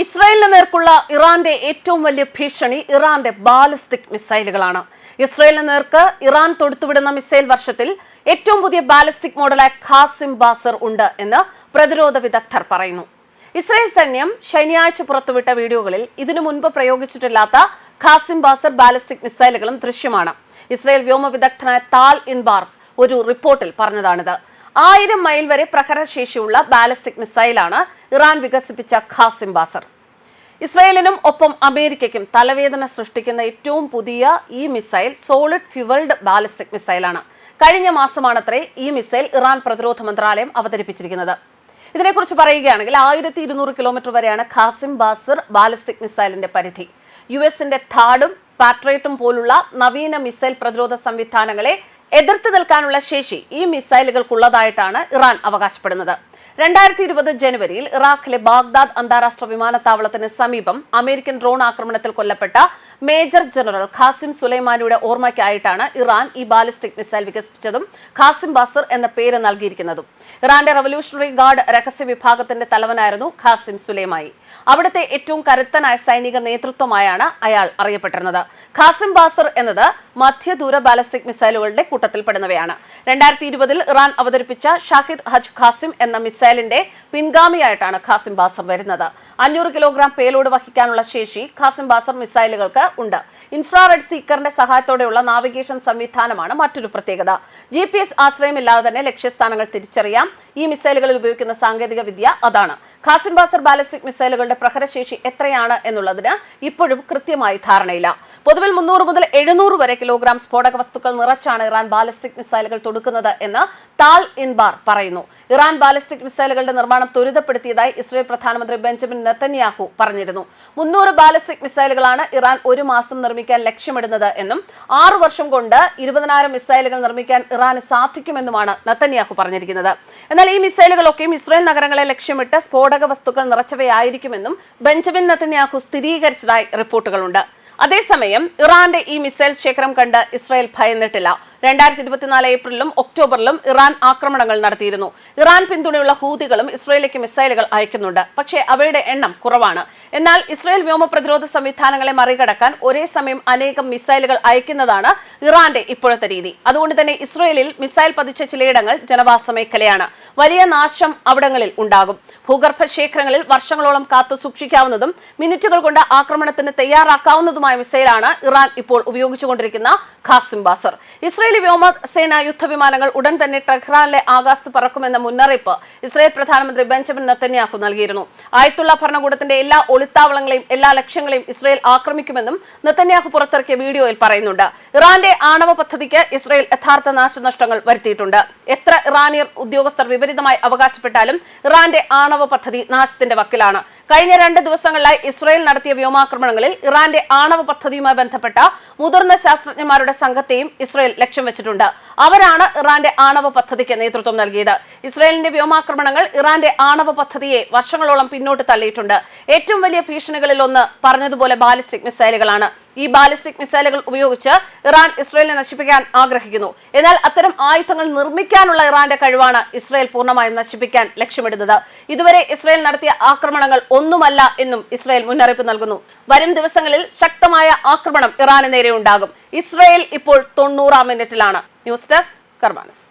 ഇസ്രായേലിന് നേർക്കുള്ള ഇറാന്റെ ഏറ്റവും വലിയ ഭീഷണി ഇറാന്റെ ബാലിസ്റ്റിക് മിസൈലുകളാണ്. ഇസ്രായേലിന് നേർക്ക് ഇറാൻ തൊടുത്തുവിടുന്ന മിസൈൽ വർഷത്തിൽ ഏറ്റവും പുതിയ ബാലിസ്റ്റിക് മോഡലായ ഖാസിം ബാസർ ഉണ്ട് എന്ന് പ്രതിരോധ വിദഗ്ധർ പറയുന്നു. ഇസ്രായേൽ സൈന്യം ശനിയാഴ്ച പുറത്തുവിട്ട വീഡിയോകളിൽ ഇതിനു മുൻപ് പ്രയോഗിച്ചിട്ടില്ലാത്ത ഖാസിം ബാസർ ബാലിസ്റ്റിക് മിസൈലുകളും ദൃശ്യമാണ്. ഇസ്രായേൽ വ്യോമ വിദഗ്ധനായ താൽ ഇൻബാർ ഒരു റിപ്പോർട്ടിൽ പറഞ്ഞതാണിത്. 1000 മൈൽ വരെ പ്രഹരശേഷിയുള്ള ബാലിസ്റ്റിക് മിസൈലാണ് ഇറാൻ വികസിപ്പിച്ച ഖാസിം ബാസർ. ഇസ്രായേലിനും ഒപ്പം അമേരിക്കയ്ക്കും തലവേദന സൃഷ്ടിക്കുന്ന ഏറ്റവും പുതിയ ഈ മിസൈൽ സോളിഡ് ഫ്യൂവൽഡ് ബാലിസ്റ്റിക് മിസൈലാണ്. കഴിഞ്ഞ മാസമാണത്രേ ഈ മിസൈൽ ഇറാൻ പ്രതിരോധ മന്ത്രാലയം അവതരിപ്പിച്ചിരിക്കുന്നത്. ഇതിനെക്കുറിച്ച് പറയുകയാണെങ്കിൽ 1200 കിലോമീറ്റർ വരെയാണ് ഖാസിം ബാസർ ബാലിസ്റ്റിക് മിസൈലിന്റെ പരിധി. യുഎസിന്റെ താഡും പാട്രിയറ്റും പോലുള്ള നവീന മിസൈൽ പ്രതിരോധ സംവിധാനങ്ങളെ എതിർത്ത് നിൽക്കാനുള്ള ശേഷി ഈ മിസൈലുകൾക്കുള്ളതായിട്ടാണ് ഇറാൻ അവകാശപ്പെടുന്നത്. 2020 ജനുവരിയിൽ ഇറാഖിലെ ബാഗ്ദാദ് അന്താരാഷ്ട്ര വിമാനത്താവളത്തിന് സമീപം അമേരിക്കൻ ഡ്രോൺ ആക്രമണത്തിൽ കൊല്ലപ്പെട്ട മേജർ ജനറൽ ഖാസിം സുലൈമാനിയുടെ ഓർമ്മയ്ക്കായിട്ടാണ് ഇറാൻ ഈ ബാലിസ്റ്റിക് മിസൈൽ വികസിപ്പിച്ചതും ഖാസിം ബാസർ എന്ന പേര് നൽകിയിരിക്കുന്നതും. ഇറാന്റെ റവല്യൂഷണറി ഗാർഡ് രഹസ്യ വിഭാഗത്തിന്റെ തലവനായിരുന്നു ഖാസിം സുലൈമാനി. അവിടുത്തെ ഏറ്റവും കരുത്തനായ സൈനിക നേതൃത്വമായാണ് അയാൾ അറിയപ്പെട്ടിരുന്നത്. ഖാസിം ബാസർ എന്നത് മധ്യദൂര ബാലിസ്റ്റിക് മിസൈലുകളുടെ കൂട്ടത്തിൽപ്പെടുന്നവയാണ്. 2020 ഇറാൻ അവതരിപ്പിച്ച ഷാഹിദ് ഹജ് ഖാസിം എന്ന മിസൈലിന്റെ പിൻഗാമിയായിട്ടാണ് ഖാസിം ബാസർ വരുന്നത്. 500 കിലോഗ്രാം പേലോഡ് വഹിക്കാനുള്ള ശേഷി ഖാസിം ബാസർ മിസൈലുകൾക്ക് ഉണ്ട്. ഇൻഫ്രാറെഡ് സീക്കറിന്റെ സഹായത്തോടെയുള്ള നാവിഗേഷൻ സംവിധാനമാണ് മറ്റൊരു പ്രത്യേകത. GPS ആശ്രയമില്ലാതെ തന്നെ ലക്ഷ്യസ്ഥാനങ്ങൾ തിരിച്ചറിയാം. ഈ മിസൈലുകളിൽ ഉപയോഗിക്കുന്ന സാങ്കേതിക വിദ്യ അതാണ്. ഖാസിം ബാസർ ബാലിസ്റ്റിക് മിസൈലുകളുടെ പ്രഹരശേഷി എത്രയാണ് എന്നുള്ളതിന് ഇപ്പോഴും കൃത്യമായി ധാരണയില്ല. പൊതുവിൽ 300 മുതൽ 700 വരെ കിലോഗ്രാം സ്ഫോടക വസ്തുക്കൾ നിറച്ചാണ് ഇറാൻ ബാലിസ്റ്റിക് മിസൈലുകൾ തൊടുക്കുന്നത് എന്ന് താൽ ഇൻബാർ പറയുന്നു. ഇറാൻ ബാലിസ്റ്റിക് മിസൈലുകളുടെ നിർമ്മാണം ത്വരിതപ്പെടുത്തിയതായി ഇസ്രായേൽ പ്രധാനമന്ത്രി ബെഞ്ചമിൻ നെതന്യാഹു പറഞ്ഞിരുന്നു. 300 ബാലിസ്റ്റിക് മിസൈലുകളാണ് ഇറാൻ ഒരു മാസം നിർമ്മിക്കാൻ ലക്ഷ്യമിടുന്നത് എന്നും 6 വർഷം കൊണ്ട് 20,000 മിസൈലുകൾ നിർമ്മിക്കാൻ ഇറാന് സാധിക്കുമെന്നുമാണ് നെതന്യാഹു പറഞ്ഞിരിക്കുന്നത്. എന്നാൽ ഈ മിസൈലുകളൊക്കെയും ഇസ്രായേൽ നഗരങ്ങളെ ലക്ഷ്യമിട്ട് സ്ഫോടക വസ്തുക്കൾ നിറച്ചവയായിരിക്കുമെന്നും ബെഞ്ചമിൻ നെതന്യാഹു സ്ഥിരീകരിച്ചതായി റിപ്പോർട്ടുകളുണ്ട്. അതേസമയം ഇറാന്റെ ഈ മിസൈൽ ശേഖരം കണ്ട് ഇസ്രായേൽ ഭയന്നിട്ടില്ല. 2024 ഏപ്രിലും ഒക്ടോബറിലും ഇറാൻ ആക്രമണങ്ങൾ നടത്തിയിരുന്നു. ഇറാൻ പിന്തുണയുള്ള ഹൂതികളും ഇസ്രായേലിലേക്ക് മിസൈലുകൾ അയക്കുന്നുണ്ട്. പക്ഷേ അവയുടെ എണ്ണം കുറവാണ്. എന്നാൽ ഇസ്രായേൽ വ്യോമ പ്രതിരോധ സംവിധാനങ്ങളെ മറികടക്കാൻ ഒരേ സമയം അനേകം മിസൈലുകൾ അയക്കുന്നതാണ് ഇറാന്റെ ഇപ്പോഴത്തെ രീതി. അതുകൊണ്ട് തന്നെ ഇസ്രായേലിൽ മിസൈൽ പതിച്ച ചിലയിടങ്ങൾ ജനവാസ മേഖലയാണ്. വലിയ നാശം അവിടങ്ങളിൽ ഉണ്ടാകും. ഭൂഗർഭ ശേഖരങ്ങളിൽ വർഷങ്ങളോളം കാത്തു സൂക്ഷിക്കാവുന്നതും മിനിറ്റുകൾ കൊണ്ട് ആക്രമണത്തിന് തയ്യാറാക്കാവുന്നതുമായ മിസൈലാണ് ഇറാൻ ഇപ്പോൾ ഉപയോഗിച്ചുകൊണ്ടിരിക്കുന്ന ഖാസിം ബാസർ. ഇസ്രായേലി വ്യോമസേന യുദ്ധവിമാനങ്ങൾ ഉടൻ തന്നെ ടെഹ്റാനിലെ ആകാശത്ത് പറക്കുമെന്ന മുന്നറിയിപ്പ് ഇസ്രായേൽ പ്രധാനമന്ത്രി ബെഞ്ചമിൻ നെതന്യാഹു നൽകിയിരുന്നു. ആയത്തുള്ള ഭരണകൂടത്തിന്റെ എല്ലാ ഒളിത്താവളങ്ങളെയും എല്ലാ ലക്ഷ്യങ്ങളെയും ഇസ്രായേൽ ആക്രമിക്കുമെന്നും നെതന്യാഹു പുറത്തിറക്കിയ വീഡിയോയിൽ പറയുന്നുണ്ട്. ഇറാന്റെ ആണവ പദ്ധതിക്ക് ഇസ്രായേൽ യഥാർത്ഥ നാശനഷ്ടങ്ങൾ വരുത്തിയിട്ടുണ്ട്. എത്ര ഇറാനിയൻ ഉദ്യോഗസ്ഥർ വിപരീതമായി അവകാശപ്പെട്ടാലും ഇറാന്റെ ആണവ പദ്ധതി നാശത്തിന്റെ വക്കിലാണ്. കഴിഞ്ഞ 2 ദിവസങ്ങളിലായി ഇസ്രായേൽ നടത്തിയ വ്യോമാക്രമണങ്ങളിൽ ഇറാന്റെ ആണവ പദ്ധതിയുമായി ബന്ധപ്പെട്ട മുതിർന്ന ശാസ്ത്രജ്ഞന്മാരുടെ സംഘത്തെയും ഇസ്രായേൽ ലക്ഷ്യം വെച്ചിട്ടുണ്ട്. അവരാണ് ഇറാന്റെ ആണവ പദ്ധതിക്ക് നേതൃത്വം നൽകിയത്. ഇസ്രായേലിന്റെ വ്യോമാക്രമണങ്ങൾ ഇറാന്റെ ആണവ പദ്ധതിയെ വർഷങ്ങളോളം പിന്നോട്ട് തള്ളിയിട്ടുണ്ട്. ഏറ്റവും വലിയ ഭീഷണികളിൽ ഒന്ന് പറഞ്ഞതുപോലെ ബാലിസ്റ്റിക് മിസൈലുകളാണ്. ഈ ബാലിസ്റ്റിക് മിസൈലുകൾ ഉപയോഗിച്ച് ഇറാൻ ഇസ്രായേലിനെ നശിപ്പിക്കാൻ ആഗ്രഹിക്കുന്നു. എന്നാൽ അത്തരം ആയുധങ്ങൾ നിർമ്മിക്കാനുള്ള ഇറാന്റെ കഴിവാണ് ഇസ്രായേൽ പൂർണ്ണമായും നശിപ്പിക്കാൻ ലക്ഷ്യമിടുന്നത്. ഇതുവരെ ഇസ്രായേൽ നടത്തിയ ആക്രമണങ്ങൾ ഒന്നുമല്ല എന്നും ഇസ്രായേൽ മുന്നറിയിപ്പ് നൽകുന്നു. വരും ദിവസങ്ങളിൽ ശക്തമായ ആക്രമണം ഇറാന് നേരെ ഉണ്ടാകും. ഇസ്രായേൽ ഇപ്പോൾ 90-ാം മിനിറ്റിലാണ്. News desk കർമാനസ്.